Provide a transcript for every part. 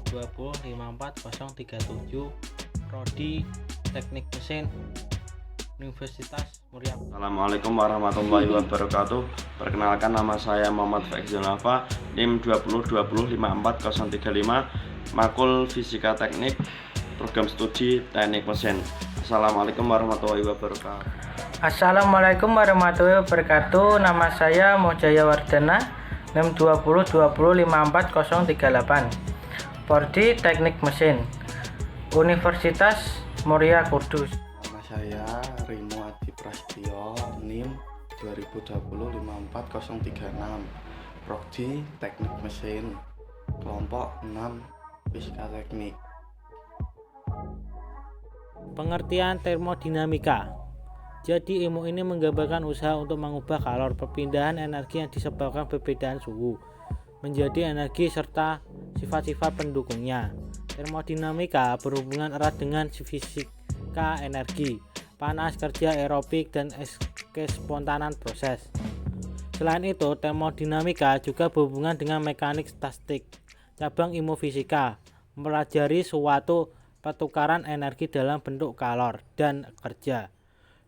2020-54037 Prodi Teknik Mesin Universitas Muria. Assalamualaikum warahmatullahi wabarakatuh. Perkenalkan, nama saya Muhammad Faiz Zulfa, NIM 2020-54035, Makul Fisika Teknik, Program Studi Teknik Mesin. Assalamualaikum warahmatullahi wabarakatuh. Assalamualaikum warahmatullahi wabarakatuh. Nama saya Mojaya Wardana, NIM 2020-54038, Prodi Teknik Mesin, Universitas Muria Kudus. Nama saya Rimo Adi Prasetyo, NIM 2020-54036, Prodi Teknik Mesin, kelompok 6 Fisika Teknik. Pengertian termodinamika. Jadi ilmu ini menggambarkan usaha untuk mengubah kalor, perpindahan energi yang disebabkan perbedaan suhu menjadi energi serta sifat-sifat pendukungnya. Termodinamika berhubungan erat dengan fisika energi, panas, kerja, aerobik, dan kespontanan proses. Selain itu, termodinamika juga berhubungan dengan mekanik statistik, cabang ilmu fisika, mempelajari suatu pertukaran energi dalam bentuk kalor dan kerja,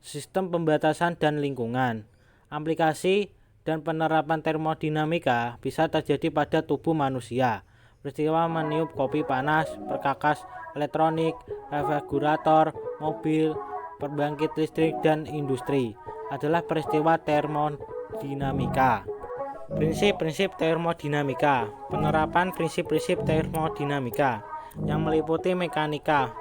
sistem pembatasan dan lingkungan. Aplikasi dan penerapan termodinamika bisa terjadi pada tubuh manusia. Peristiwa meniup kopi panas, perkakas elektronik, refrigerator, mobil, pembangkit listrik, dan industri adalah peristiwa termodinamika. Prinsip-prinsip termodinamika. Penerapan prinsip-prinsip termodinamika yang meliputi mekanika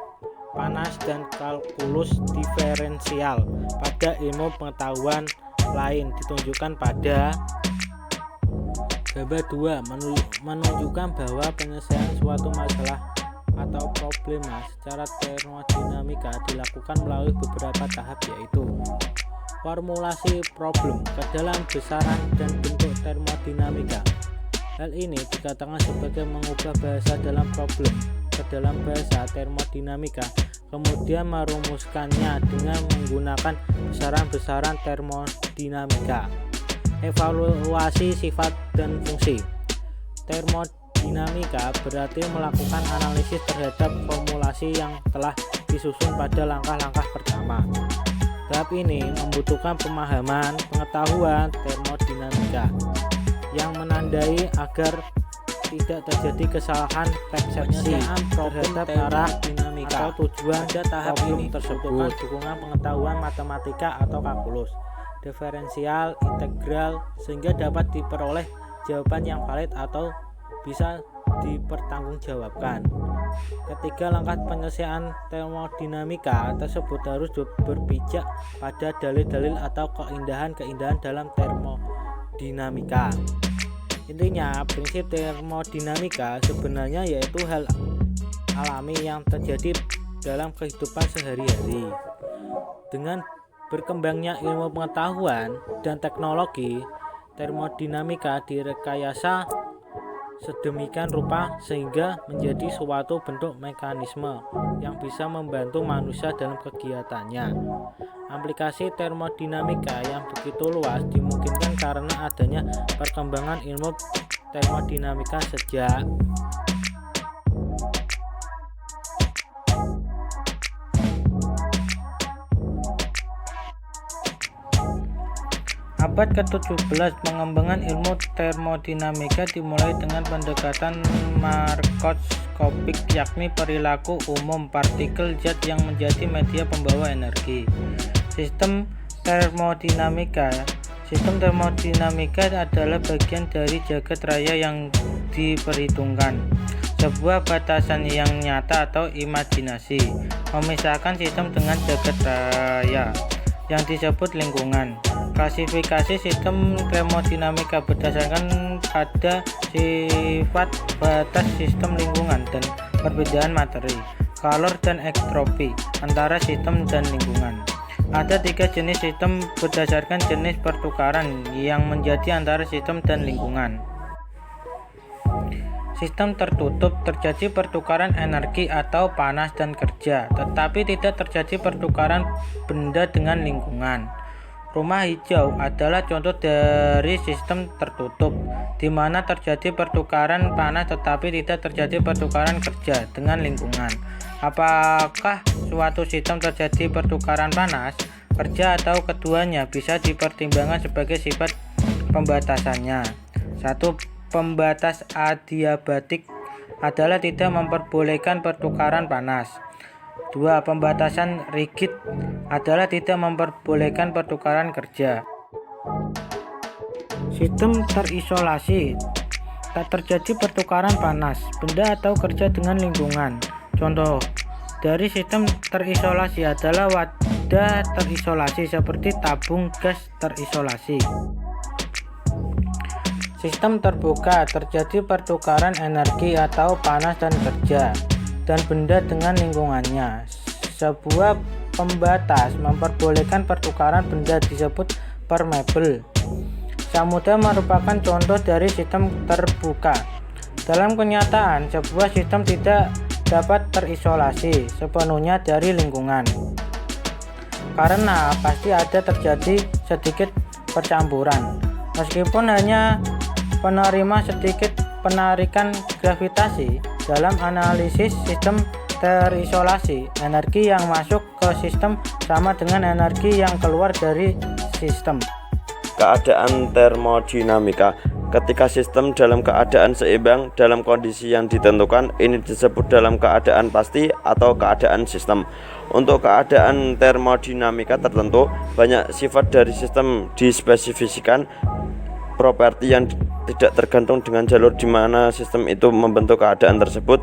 panas dan kalkulus diferensial pada ilmu pengetahuan lain ditunjukkan pada gambar 2, menunjukkan bahwa penyelesaian suatu masalah atau problema secara termodinamika dilakukan melalui beberapa tahap, yaitu formulasi problem ke dalam besaran dan bentuk termodinamika. Hal ini dikatakan sebagai mengubah bahasa dalam problem ke dalam bahasa termodinamika, kemudian merumuskannya dengan menggunakan besaran-besaran termodinamika. Evaluasi sifat dan fungsi. Termodinamika berarti melakukan analisis terhadap formulasi yang telah disusun pada langkah-langkah pertama. Tahap ini membutuhkan pemahaman pengetahuan termodinamika yang menandai agar tidak terjadi kesalahan persepsi terhadap arah dinamika atau tujuan tahap ini tersebut. Dukungan pengetahuan matematika atau kalkulus diferensial integral sehingga dapat diperoleh jawaban yang valid atau bisa dipertanggungjawabkan. Ketiga, langkah penyelesaian termodinamika tersebut harus berpijak pada dalil-dalil atau keindahan-keindahan dalam termodinamika. Intinya, prinsip termodinamika sebenarnya yaitu hal alami yang terjadi dalam kehidupan sehari-hari. Dengan berkembangnya ilmu pengetahuan dan teknologi, termodinamika direkayasa sedemikian rupa sehingga menjadi suatu bentuk mekanisme yang bisa membantu manusia dalam kegiatannya. Aplikasi termodinamika yang begitu luas dimungkinkan karena adanya perkembangan ilmu termodinamika sejak abad ke-17. Pengembangan ilmu termodinamika dimulai dengan pendekatan makroskopik, yakni perilaku umum partikel zat yang menjadi media pembawa energi. Sistem termodinamika adalah bagian dari jagat raya yang diperhitungkan, sebuah batasan yang nyata atau imajinasi, memisahkan sistem dengan jagat raya yang disebut lingkungan. Klasifikasi sistem termodinamika berdasarkan pada sifat batas sistem lingkungan dan perbedaan materi, kalor dan entropi antara sistem dan lingkungan. Ada 3 jenis sistem berdasarkan jenis pertukaran yang menjadi antara sistem dan lingkungan. Sistem tertutup, terjadi pertukaran energi atau panas dan kerja, tetapi tidak terjadi pertukaran benda dengan lingkungan. Rumah hijau adalah contoh dari sistem tertutup, di mana terjadi pertukaran panas tetapi tidak terjadi pertukaran kerja dengan lingkungan. Apakah suatu sistem terjadi pertukaran panas, kerja, atau keduanya bisa dipertimbangkan sebagai sifat pembatasannya? 1. Pembatas adiabatik adalah tidak memperbolehkan pertukaran panas. 2. Pembatasan rigid adalah tidak memperbolehkan pertukaran kerja. Sistem terisolasi, tak terjadi pertukaran panas, benda atau kerja dengan lingkungan. Contoh dari sistem terisolasi adalah wadah terisolasi seperti tabung gas terisolasi. Sistem terbuka, terjadi pertukaran energi atau panas dan kerja dan benda dengan lingkungannya. Sebuah pembatas memperbolehkan pertukaran benda disebut permeable. Samudra merupakan contoh dari sistem terbuka. Dalam kenyataan, sebuah sistem tidak dapat terisolasi sepenuhnya dari lingkungan, karena pasti ada terjadi sedikit percampuran. Meskipun hanya penerima sedikit penarikan gravitasi, dalam analisis sistem terisolasi, energi yang masuk ke sistem sama dengan energi yang keluar dari sistem. Keadaan termodinamika. Ketika sistem dalam keadaan seimbang dalam kondisi yang ditentukan, ini disebut dalam keadaan pasti atau keadaan sistem. Untuk keadaan termodinamika tertentu, banyak sifat dari sistem dispesifikasikan. Properti yang tidak tergantung dengan jalur di mana sistem itu membentuk keadaan tersebut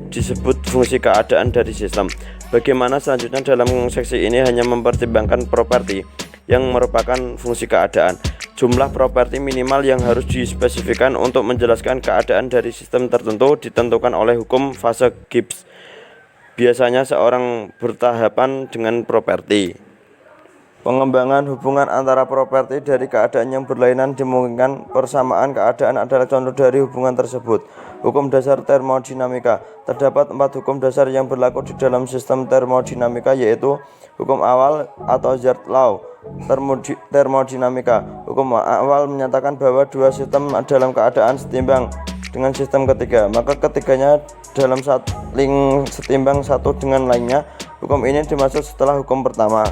disebut fungsi keadaan dari sistem. Bagaimana selanjutnya dalam seksi ini hanya mempertimbangkan properti yang merupakan fungsi keadaan. Jumlah properti minimal yang harus dispesifikkan untuk menjelaskan keadaan dari sistem tertentu ditentukan oleh hukum fase Gibbs. Biasanya seorang bertahapan dengan properti. Pengembangan hubungan antara properti dari keadaan yang berlainan dimungkinkan. Persamaan keadaan adalah contoh dari hubungan tersebut. Hukum dasar termodinamika. Terdapat 4 hukum dasar yang berlaku di dalam sistem termodinamika, yaitu hukum awal atau Zard Law termodinamika. Hukum awal menyatakan bahwa dua sistem dalam keadaan setimbang dengan sistem ketiga, maka ketiganya dalam saling setimbang satu dengan lainnya. Hukum ini dimaksud setelah hukum pertama.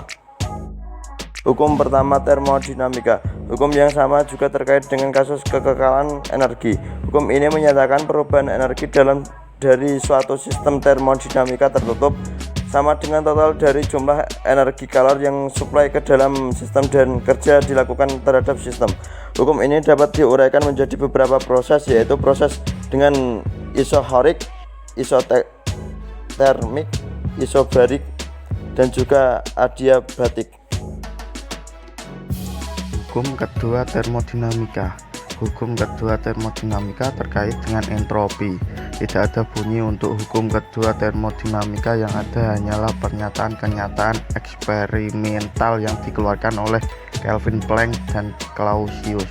Hukum pertama termodinamika. Hukum yang sama juga terkait dengan kasus kekekalan energi. Hukum ini menyatakan perubahan energi dari suatu sistem termodinamika tertutup sama dengan total dari jumlah energi kalor yang suplai ke dalam sistem dan kerja dilakukan terhadap sistem. Hukum ini dapat diuraikan menjadi beberapa proses, yaitu proses dengan isohorik, isotermik, isobarik, dan juga adiabatik. Hukum kedua termodinamika. Hukum kedua termodinamika terkait dengan entropi. Tidak ada bunyi untuk hukum kedua termodinamika, yang ada hanyalah pernyataan-kenyataan eksperimental yang dikeluarkan oleh Kelvin Planck dan Clausius.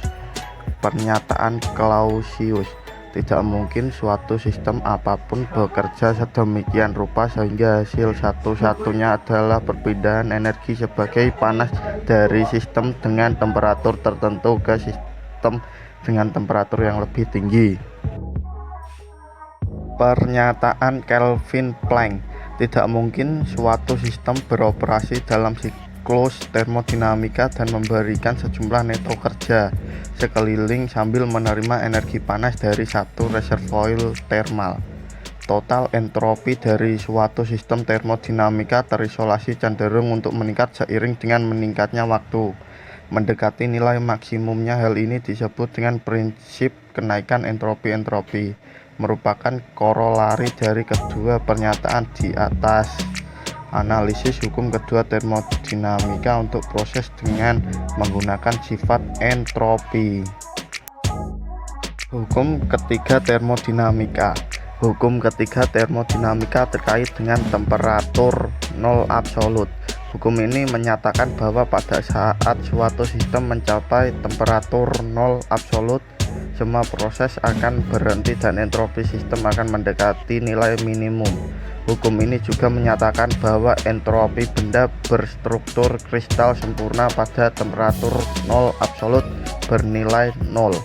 Pernyataan Clausius: tidak mungkin suatu sistem apapun bekerja sedemikian rupa sehingga hasil satu-satunya adalah perpindahan energi sebagai panas dari sistem dengan temperatur tertentu ke sistem dengan temperatur yang lebih tinggi. Pernyataan Kelvin Planck: tidak mungkin suatu sistem beroperasi dalam siklus termodinamika dan memberikan sejumlah neto kerja sekeliling sambil menerima energi panas dari satu reservoir termal. Total entropi dari suatu sistem termodinamika terisolasi cenderung untuk meningkat seiring dengan meningkatnya waktu. Mendekati nilai maksimumnya, hal ini disebut dengan prinsip kenaikan entropi, merupakan korolari dari kedua pernyataan di atas. Analisis hukum kedua termodinamika untuk proses dengan menggunakan sifat entropi. Hukum ketiga termodinamika. Hukum ketiga termodinamika terkait dengan temperatur nol absolut. Hukum ini menyatakan bahwa pada saat suatu sistem mencapai temperatur nol absolut, semua proses akan berhenti dan entropi sistem akan mendekati nilai minimum. Hukum ini juga menyatakan bahwa entropi benda berstruktur kristal sempurna pada temperatur nol absolut bernilai nol.